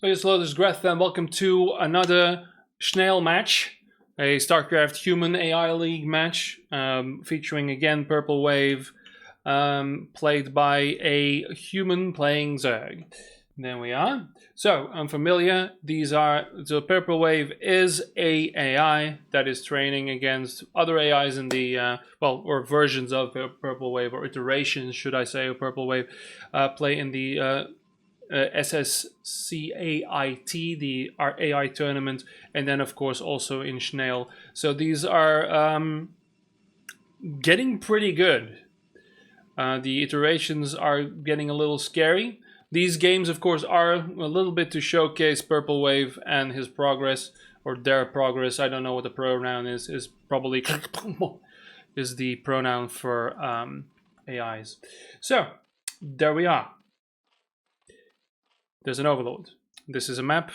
So yes, hello, this is Greth, and welcome to another SCHNAIL match, a StarCraft Human AI League match, featuring again Purplewave, played by a human playing Zerg. There we are. So, unfamiliar, so Purplewave is a AI that is training against other AIs in the, or versions of Purplewave, or iterations, should I say, of Purplewave, play in the SCHNAIL, the AI tournament, and then of course also in SCHNAIL. So these are getting pretty good. The iterations are getting a little scary. These games, of course, are a little bit to showcase Purplewave and his progress, or their progress. I don't know what the pronoun is probably is the pronoun for AIs. So there we are. There's an Overlord. This is a map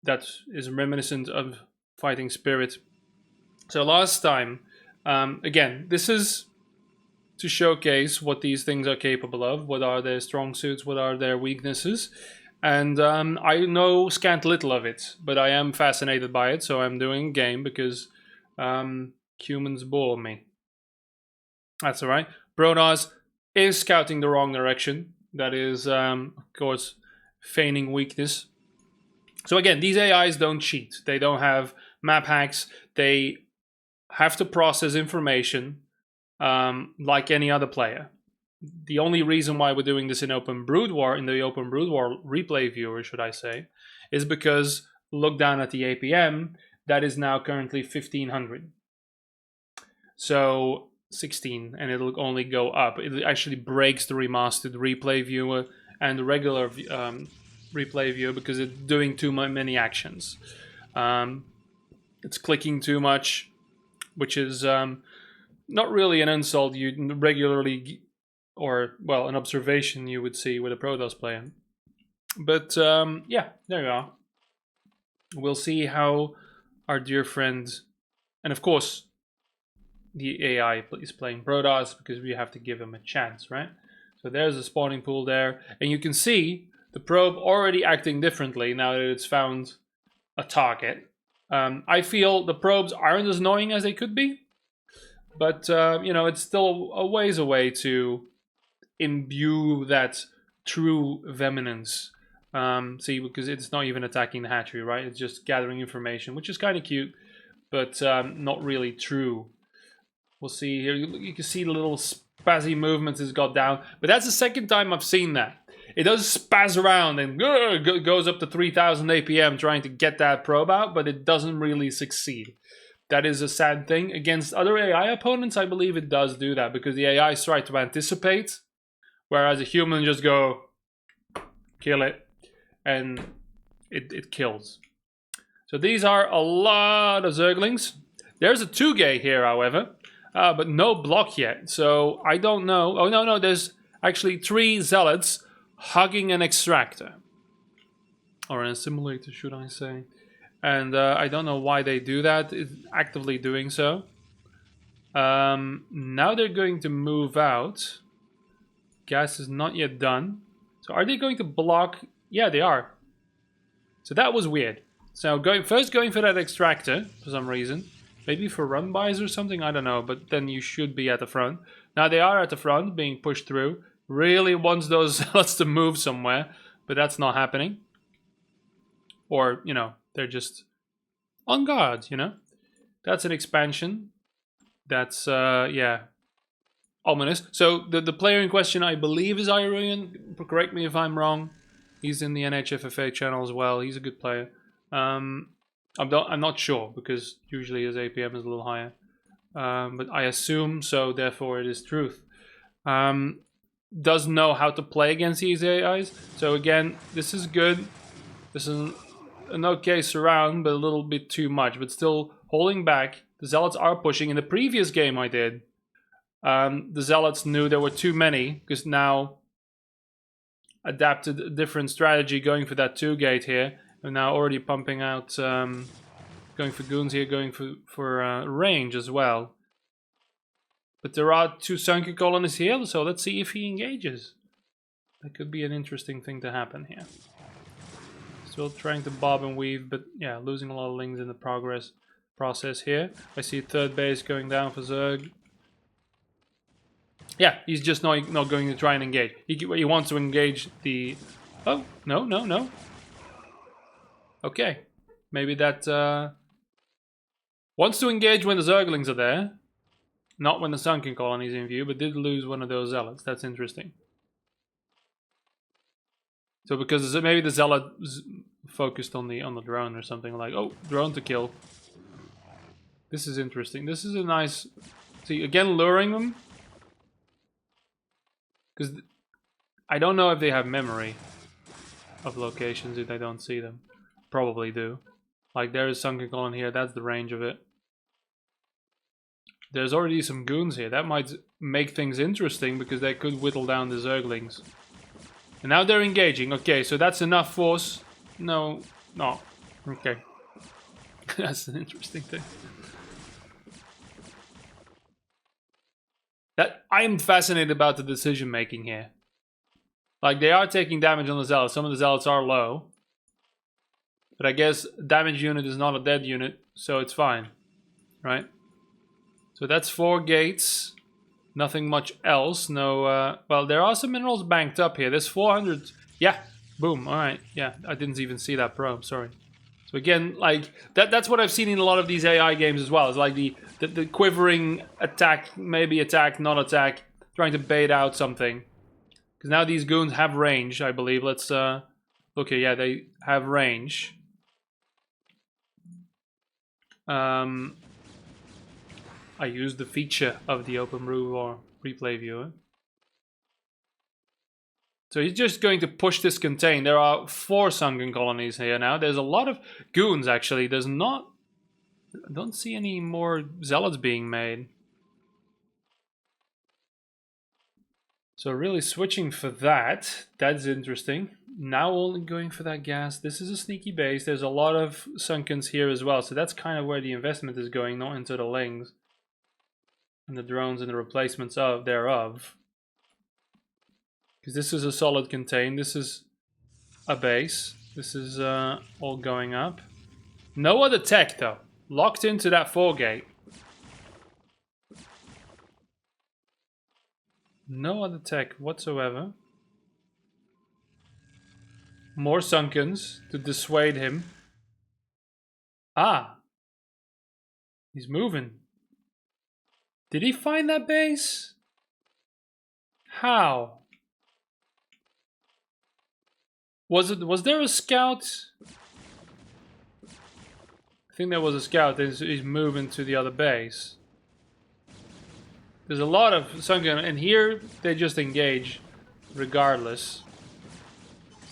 that is reminiscent of Fighting Spirit. So last time, again, this is to showcase what these things are capable of, what are their strong suits, what are their weaknesses, and I know scant little of it, but I am fascinated by it, so I'm doing a game because humans bore me. That's alright. Brodaz is scouting the wrong direction. That is, of course, feigning weakness. So again, these AIs don't cheat. They don't have map hacks. They have to process information like any other player. The only reason why we're doing this in Open Brood War, in the Open Brood War replay viewer, should I say, is because look down at the APM, that is now currently 1500. So 16, and it'll only go up. It actually breaks the remastered replay viewer and the regular replay viewer because it's doing too many actions. It's clicking too much, which is not really an insult you regularly, or well, an observation you would see with a Protoss player. But yeah, there you are. We'll see how our dear friend, and of course, the AI is playing Protoss because we have to give him a chance, right? So there's a spawning pool there, and you can see the probe already acting differently now that it's found a target. I feel the probes aren't as annoying as they could be, but you know, it's still a ways away to imbue that true veminance. See, because it's not even attacking the hatchery, right? It's just gathering information, which is kind of cute, but not really true. We'll see here. You can see the little spazzy movements it's got down, but that's the second time I've seen that. It does spaz around and goes up to 3000 APM trying to get that probe out, but it doesn't really succeed. That is a sad thing. Against other AI opponents, I believe it does do that because the AIs try to anticipate, whereas a human just go, kill it, and it kills. So these are a lot of Zerglings. There's a 2-gay here, however. But no block yet, so I don't know. Oh, no, there's actually 3 zealots hugging an extractor. Or an assimilator, should I say. And I don't know why they do that. It's actively doing so. Now they're going to move out. Gas is not yet done. So are they going to block? Yeah, they are. So that was weird. So first going for that extractor, for some reason. Maybe for run-bys or something, I don't know, but then you should be at the front. Now they are at the front, being pushed through. Really wants those zealots to move somewhere, but that's not happening. Or, you know, they're just on guard, you know? That's an expansion. That's, yeah, ominous. So the player in question, I believe, is Iranian. Correct me if I'm wrong. He's in the NHFFA channel as well. He's a good player. I'm not sure because usually his APM is a little higher, but I assume so. Therefore, it is truth. Does know how to play against these AIs. So again, this is good. This is an okay surround, but a little bit too much. But still holding back. The Zealots are pushing. In the previous game I did, the Zealots knew there were too many because now adapted a different strategy, going for that 2-gate here. And now already pumping out, going for goons here, going for range as well. But there are 2 sunken colonists here, so let's see if he engages. That could be an interesting thing to happen here. Still trying to bob and weave, but yeah, losing a lot of lings in the process here. I see third base going down for Zerg. Yeah, he's just not going to try and engage. He wants to engage the... Oh, no, no, no. Okay. Maybe that... wants to engage when the Zerglings are there. Not when the Sunken Colony is in view, but did lose one of those Zealots. That's interesting. So because maybe the Zealot focused on the drone or something like... Oh, drone to kill. This is interesting. This is a nice... See, again, luring them. Because I don't know if they have memory of locations if they don't see them. Probably do. Like, there is Sunken Colony here. That's the range of it. There's already some goons here. That might make things interesting because they could whittle down the Zerglings. And now they're engaging. Okay, so that's enough force. No. No. Okay. That's an interesting thing. I'm fascinated about the decision making here. Like, they are taking damage on the Zealots. Some of the Zealots are low. But I guess damage unit is not a dead unit, so it's fine. Right? So that's 4 gates. Nothing much else. No, well, there are some minerals banked up here. There's 400. Yeah. Boom. Alright. Yeah, I didn't even see that probe. Sorry. So again, like, that's what I've seen in a lot of these AI games as well. It's like the quivering attack, maybe attack, not attack, trying to bait out something. Because now these goons have range, I believe. Let's, look here. Yeah, they have range. I used the feature of the Open Brew or replay viewer. So he's just going to push this contain. There are 4 Sunken Colonies here now. There's a lot of goons, actually. There's not... I don't see any more Zealots being made. So really switching for that. That's interesting. Now only going for that gas. This is a sneaky base. There's a lot of Sunkens here as well. So that's kind of where the investment is going, not into the lings. And the drones and the replacements thereof. Because this is a solid contain. This is a base. This is all going up. No other tech, though. Locked into that 4 gate. No other tech whatsoever. More Sunkens to dissuade him. Ah. He's moving. Did he find that base? How? Was there a scout? I think there was a scout. He's moving to the other base. There's a lot of Sunken, and here they just engage regardless.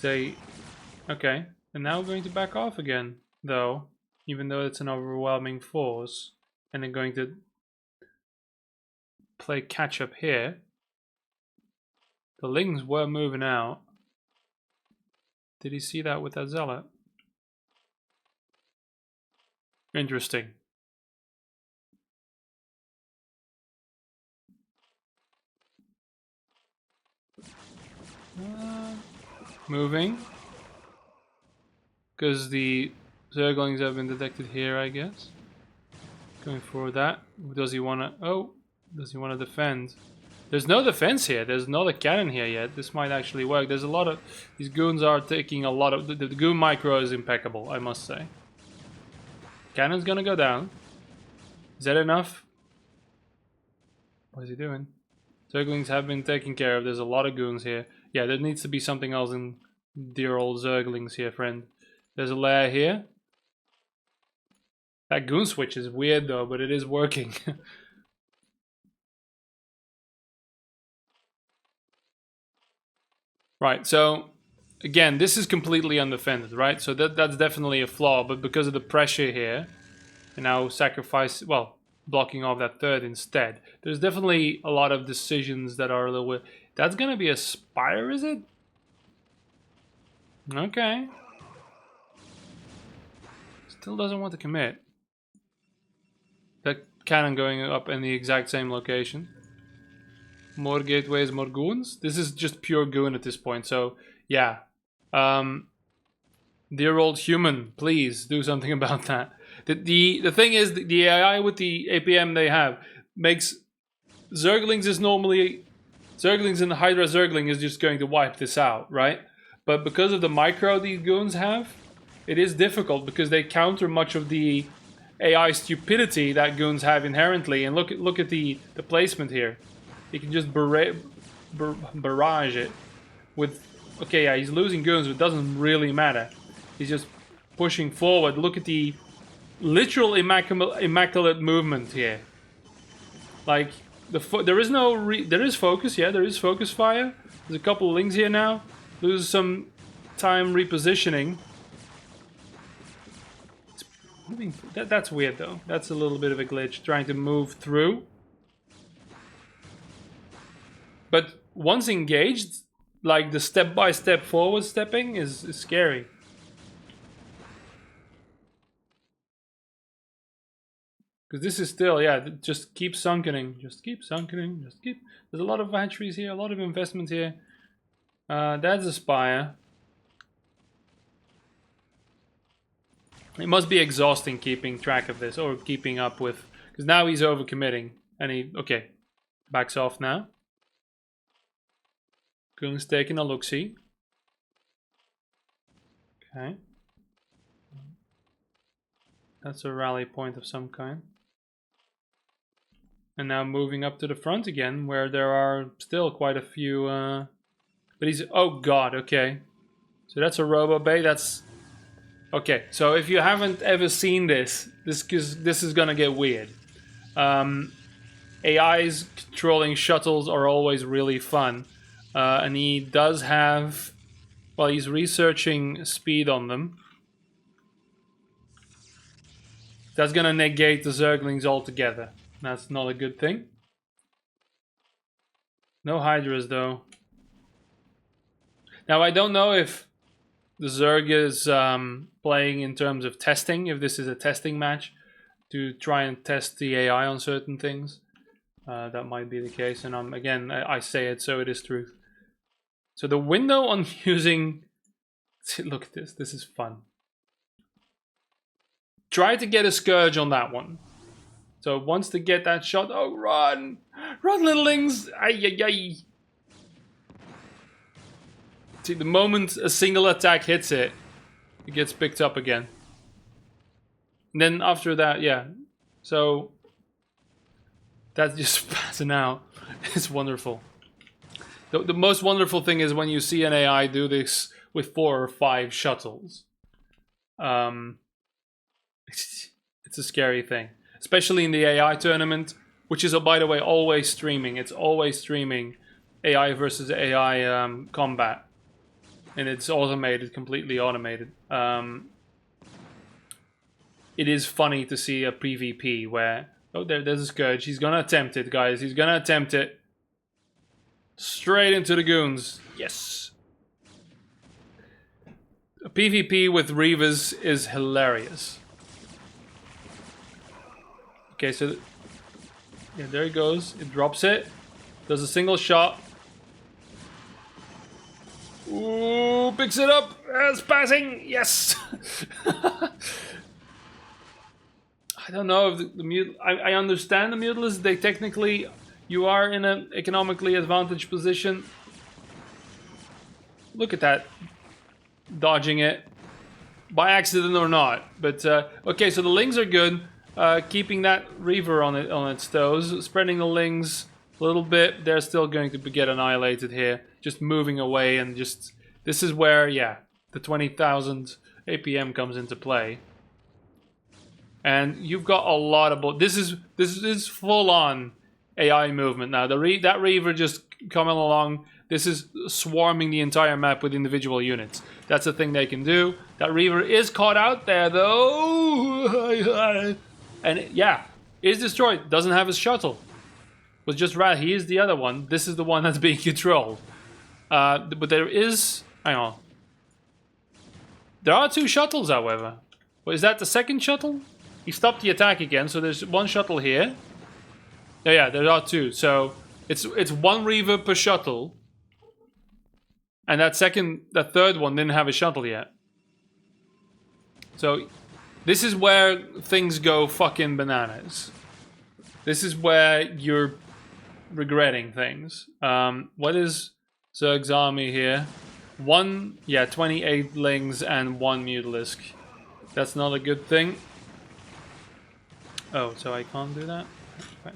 Okay, and now we're going to back off again, though, even though it's an overwhelming force, and they're going to play catch up here. The lings were moving out. Did he see that with that Zealot? Interesting. Moving. Because the Zerglings have been detected here, I guess. Going for that. Does he want to... Oh, does he want to defend? There's no defense here. There's not a cannon here yet. This might actually work. There's a lot of... These goons are taking a lot of... The goon micro is impeccable, I must say. Cannon's gonna go down. Is that enough? What is he doing? Zerglings have been taken care of. There's a lot of goons here. Yeah, there needs to be something else in dear old Zerglings here, friend. There's a lair here. That goon switch is weird though, but it is working. Right, so again, this is completely undefended, right? So that's definitely a flaw, but because of the pressure here, and now sacrifice, well, blocking off that third instead. There's definitely a lot of decisions that are a little bit... That's gonna be a Spire, is it? Okay. Still doesn't want to commit. That cannon going up in the exact same location. More gateways, more goons. This is just pure goon at this point, so yeah. Dear old human, please do something about that. The thing is, the AI with the APM they have makes Zerglings is normally Zerglings and the Hydra Zergling is just going to wipe this out, right? But because of the micro these goons have, it is difficult because they counter much of the AI stupidity that goons have inherently. And look at the placement here. You can just barrage it with. Okay, yeah, he's losing goons, but it doesn't really matter. He's just pushing forward. Look at the literal immaculate movement here. Like there is focus. Yeah, there is focus fire. There's a couple of lings here now. Lose some time repositioning. It's moving. That's weird though. That's a little bit of a glitch. Trying to move through. But once engaged, like the step-by-step forward stepping is scary. Because this is still, yeah, just keep sunkening. Just keep sunkening. Just keep. There's a lot of hatcheries here, a lot of investment here. That's a spire. It must be exhausting keeping track of this, or keeping up with. Because now he's overcommitting. And he, okay, backs off now. Goon's taking a look-see. Okay. That's a rally point of some kind. And now moving up to the front again, where there are still quite a few... but he's... Oh god, okay. So that's a Robo Bay, that's... Okay, so if you haven't ever seen this is gonna get weird. AIs controlling shuttles are always really fun. And he does have... Well, he's researching speed on them. That's gonna negate the Zerglings altogether. That's not a good thing. No Hydras though. Now I don't know if the Zerg is playing in terms of testing, if this is a testing match to try and test the AI on certain things. That might be the case, and again, I say it so it is truth. So the window on using... Look at this, this is fun. Try to get a Scourge on that one. So once to get that shot... Oh, run! Run, littlings! Ay, ay, ay. See, the moment a single attack hits it, it gets picked up again. And then after that, yeah. So... That's just passing out. It's wonderful. The most wonderful thing is when you see an AI do this with 4 or 5 shuttles. It's a scary thing. Especially in the AI tournament, which is, by the way, always streaming. It's always streaming AI versus AI combat. And it's automated, completely automated. It is funny to see a PvP where... Oh, there's a Scourge. He's gonna attempt it, guys. He's gonna attempt it. Straight into the goons. Yes! A PvP with Reavers is hilarious. Okay, so... Yeah, there he goes. It drops it. Does a single shot. Ooh, picks it up. It's passing. Yes! I don't know if the I understand the Mutalists. They technically... You are in an economically advantaged position. Look at that. Dodging it. By accident or not. But, okay, so the Lings are good. Keeping that Reaver on its toes. Spreading the Lings a little bit. They're still going to get annihilated here. Just moving away and just... This is where, yeah, the 20,000 APM comes into play. And you've got a lot of... This is full-on AI movement now. That Reaver just coming along. This is swarming the entire map with individual units. That's the thing they can do. That Reaver is caught out there, though. And yeah, is destroyed. Doesn't have his shuttle. Was just rat. He is the other one. This is the one that's being controlled. But there is... Hang on. There are 2 shuttles, however. Well, is that the second shuttle? He stopped the attack again, so there's 1 shuttle here. Oh, yeah, there are 2. So it's 1 Reaver per shuttle. And that third one didn't have a shuttle yet. So this is where things go fucking bananas. This is where you're regretting things. What is Zerg's army here? 28 lings and 1 mutalisk. That's not a good thing. Oh, so I can't do that? Okay.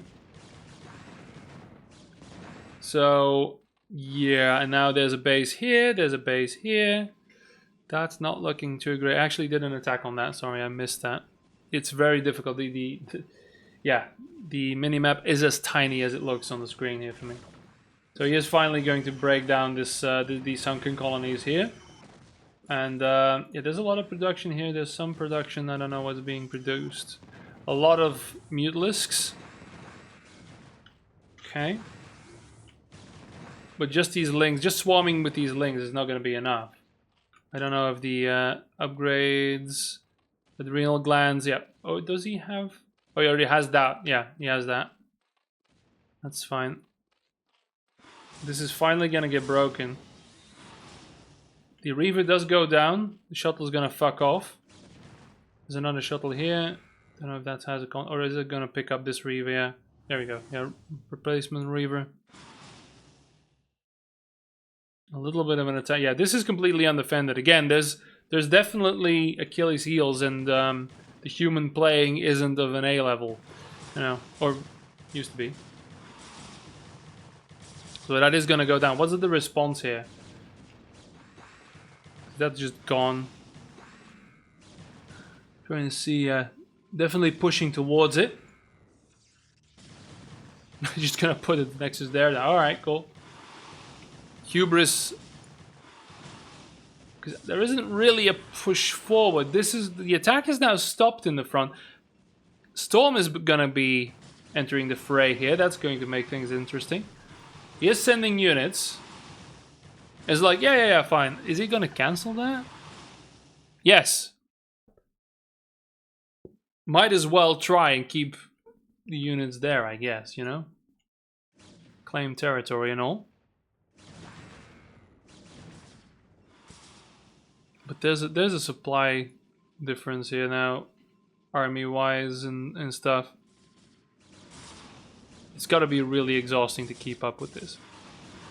So, yeah, and now there's a base here, there's a base here. That's not looking too great. I actually did an attack on that, sorry, I missed that. It's very difficult. Yeah, the minimap is as tiny as it looks on the screen here for me. So he is finally going to break down this these sunken colonies here. And yeah, there's a lot of production here. There's some production, I don't know what's being produced. A lot of mutalisks. Okay. But just these lings, just swarming with these lings is not going to be enough. I don't know if the upgrades, adrenal glands, yeah. Oh, does he have? Oh, he already has that. Yeah, he has that. That's fine. This is finally going to get broken. The Reaver does go down. The shuttle's going to fuck off. There's another shuttle here. Don't know if that has a con, or is it going to pick up this Reaver? Yeah, there we go. Yeah, replacement Reaver. A little bit of an attack. Yeah, this is completely undefended. Again, there's definitely Achilles' heels, and the human playing isn't of an A level, you know, or used to be. So that is going to go down. What's the response here? That's just gone. Trying to see, definitely pushing towards it. Just gonna put it next to there. Alright, cool. Hubris. Because there isn't really a push forward. This is, the attack is now stopped in the front. Storm is gonna be entering the fray here. That's going to make things interesting. He is sending units. It's like, yeah, fine. Is he gonna cancel that? Yes. Might as well try and keep the units there, I guess, you know? Claim territory and all. But there's a supply difference here now, army-wise and stuff. It's got to be really exhausting to keep up with this.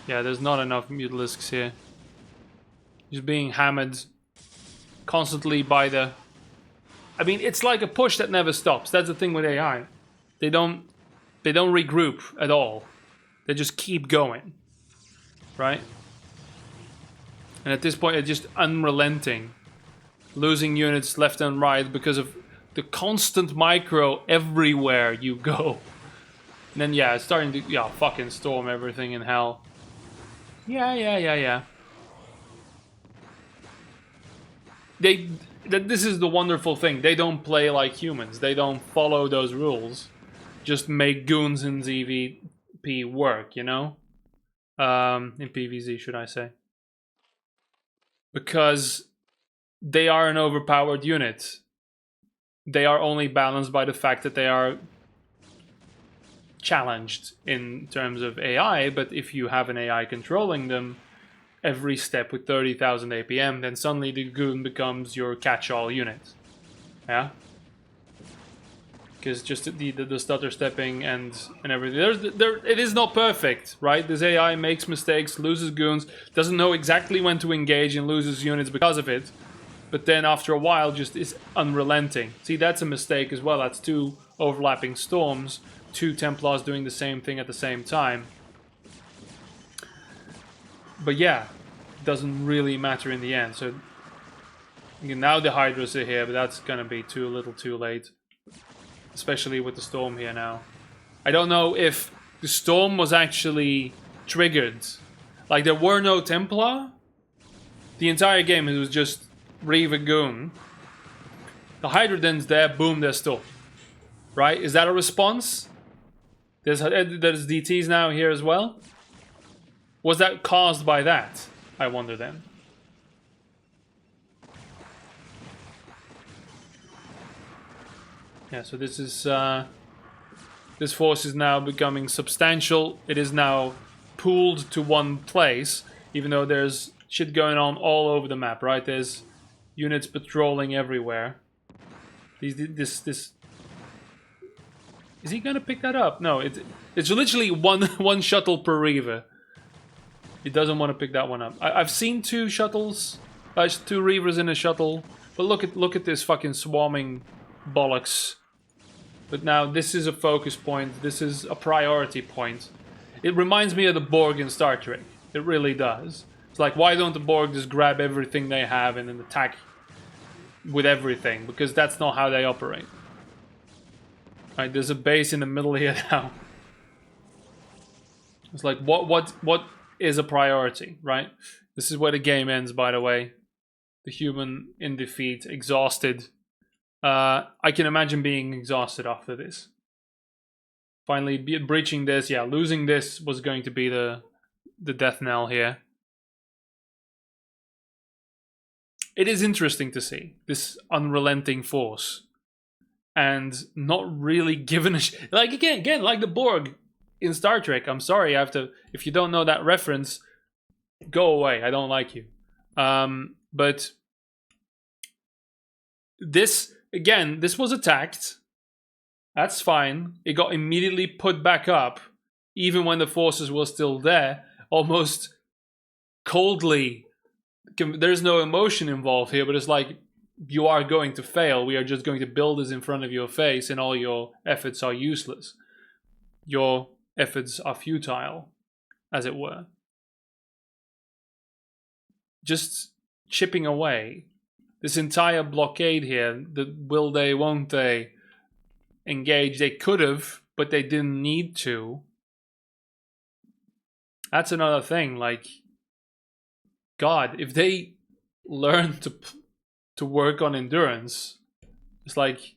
Yeah, there's not enough mutalisks here. Just being hammered constantly by the... I mean, it's like a push that never stops. That's the thing with AI. They don't regroup at all. They just keep going. Right? And at this point, it's just unrelenting. Losing units left and right because of the constant micro everywhere you go. And then, yeah, it's starting to, yeah, fucking storm everything in hell. Yeah. This is the wonderful thing. They don't play like humans. They don't follow those rules. Just make goons in ZvP work, you know? In PvZ, should I say. Because they are an overpowered unit. They are only balanced by the fact that they are challenged in terms of AI, but if you have an AI controlling them every step with 30,000 APM, then suddenly the goon becomes your catch-all unit. Yeah? Because just the stutter stepping and everything. It is not perfect, right? This AI makes mistakes, loses goons, doesn't know exactly when to engage and loses units because of it. But then after a while just is unrelenting. See, that's a mistake as well. That's 2 overlapping storms. 2 Templars doing the same thing at the same time. But yeah, it doesn't really matter in the end. So again, now the Hydras are here, but that's gonna be too little too late. Especially with the storm here now. I don't know if the storm was actually triggered. Like, there were no Templar. The entire game, it was just Reaver Goon. The Hydrodens there, boom, there's storm. Right? Is that a response? There's DTs now here as well. Was that caused by that? I wonder then. Yeah, so this is this force is now becoming substantial. It is now pooled to one place, even though there's shit going on all over the map, right? There's units patrolling everywhere. This is he gonna pick that up? No, it's literally one shuttle per Reaver. He doesn't want to pick that one up. I've seen 2 shuttles, 2 Reavers in a shuttle, but look at this fucking swarming bollocks. But now this is a focus point. This is a priority point. It reminds me of the Borg in Star Trek. It really does. It's like, why don't the Borg just grab everything they have and then attack with everything? Because that's not how they operate. Right, there's a base in the middle here now. It's like, what is a priority, right? This is where the game ends, by the way. The human in defeat, exhausted. I can imagine being exhausted after this. Finally, breaching this, yeah, losing this was going to be the death knell here. It is interesting to see this unrelenting force. And not really given a like again, like the Borg in Star Trek. I'm sorry, I have to. If you don't know that reference, go away. I don't like you. But this again, this was attacked. That's fine. It got immediately put back up, even when the forces were still there, almost coldly. There's no emotion involved here, but it's like, you are going to fail. We are just going to build this in front of your face, and all your efforts are useless. Your efforts are futile, as it were. Just chipping away. This entire blockade here, the will they, won't they engage? They could have, but they didn't need to. That's another thing. Like, God, if they learn to work on endurance, it's like,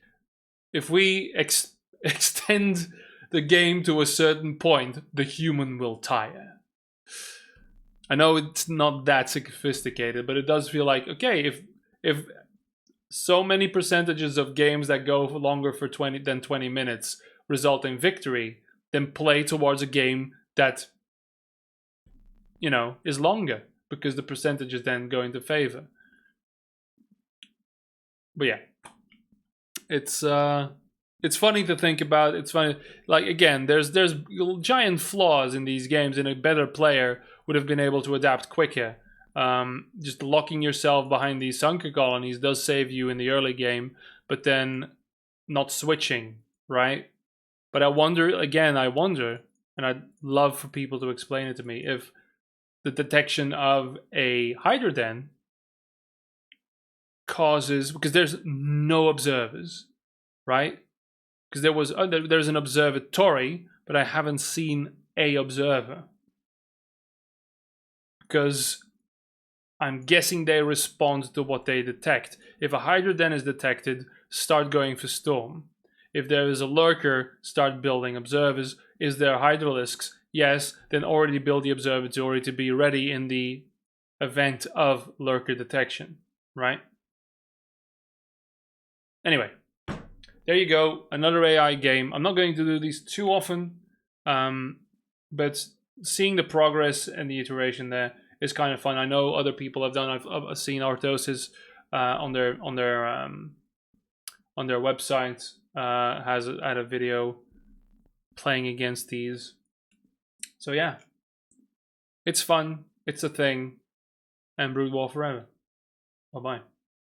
if we extend the game to a certain point, the human will tire. I know it's not that sophisticated, but it does feel like, okay, if so many percentages of games that go for longer for 20 minutes result in victory, then play towards a game that, you know, is longer, because the percentages then go into favor. But yeah, it's funny to think about. It's funny, like, again, there's giant flaws in these games, and a better player would have been able to adapt quicker. Just locking yourself behind these sunken colonies does save you in the early game, but then not switching, right? But I wonder, and I'd love for people to explain it to me, if the detection of a hydroden causes, because there's no observers, right? Because there's an observatory, but I haven't seen a observer. Because I'm guessing they respond to what they detect. If a hydroden is detected, start going for storm. If there is a lurker, start building observers. Is there hydralisks? Yes, then already build the observatory to be ready in the event of lurker detection, right? Anyway, there you go. Another AI game. I'm not going to do these too often, but seeing the progress and the iteration there is kind of fun. I know other people have done. I've seen Artosis on their website has had a video playing against these. So yeah, it's fun. It's a thing. And Brood War forever. Bye bye.